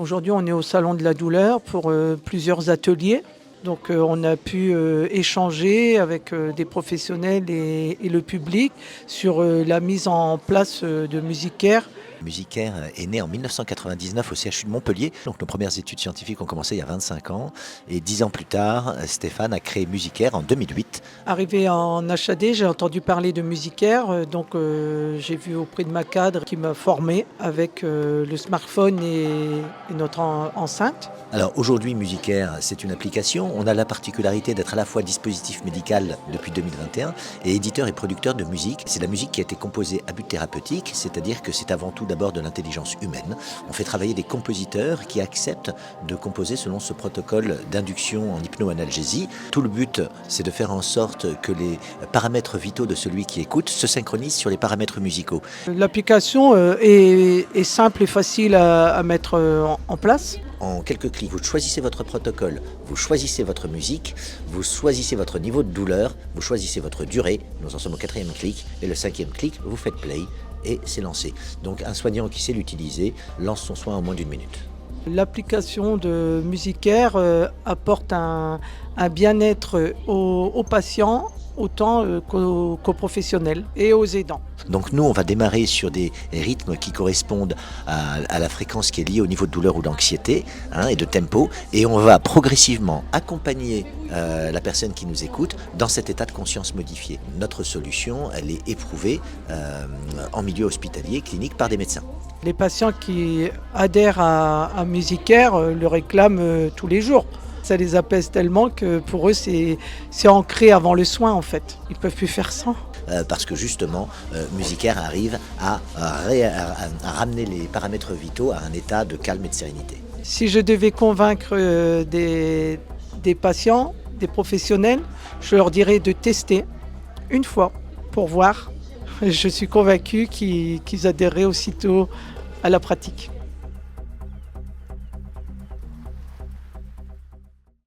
Aujourd'hui, on est au Salon de la douleur pour plusieurs ateliers. Donc, on a pu échanger avec des professionnels et le public sur la mise en place de Musicaire. Musicaire est né en 1999 au CHU de Montpellier. Donc nos premières études scientifiques ont commencé il y a 25 ans. Et 10 ans plus tard, Stéphane a créé Musicaire en 2008. Arrivé en HAD, j'ai entendu parler de Musicaire. Donc, j'ai vu auprès de ma cadre qui m'a formé avec le smartphone et notre enceinte. Alors aujourd'hui, Musicaire, c'est une application. On a la particularité d'être à la fois dispositif médical depuis 2021 et éditeur et producteur de musique. C'est la musique qui a été composée à but thérapeutique, c'est-à-dire que c'est avant tout d'abord de l'intelligence humaine. On fait travailler des compositeurs qui acceptent de composer selon ce protocole d'induction en hypnoanalgésie. Tout le but, c'est de faire en sorte que les paramètres vitaux de celui qui écoute se synchronisent sur les paramètres musicaux. L'application est simple et facile à mettre en place. En quelques clics, vous choisissez votre protocole, vous choisissez votre musique, vous choisissez votre niveau de douleur, vous choisissez votre durée, nous en sommes au 4e clic, et le 5e clic, vous faites play et c'est lancé. Donc un soignant qui sait l'utiliser lance son soin en moins d'1 minute. L'application de Musicaire apporte un bien-être aux patients autant qu'aux professionnels et aux aidants. Donc nous, on va démarrer sur des rythmes qui correspondent à la fréquence qui est liée au niveau de douleur ou d'anxiété et de tempo, et on va progressivement accompagner la personne qui nous écoute dans cet état de conscience modifié. Notre solution, elle est éprouvée en milieu hospitalier, clinique, par des médecins. Les patients qui adhèrent à Musicaire le réclament tous les jours. Ça les apaise tellement que pour eux, c'est ancré avant le soin en fait. Ils ne peuvent plus faire sans. Parce que justement, Musicaire arrive à ramener les paramètres vitaux à un état de calme et de sérénité. Si je devais convaincre des patients, des professionnels, je leur dirais de tester une fois pour voir. Je suis convaincue qu'ils adhéreraient aussitôt à la pratique.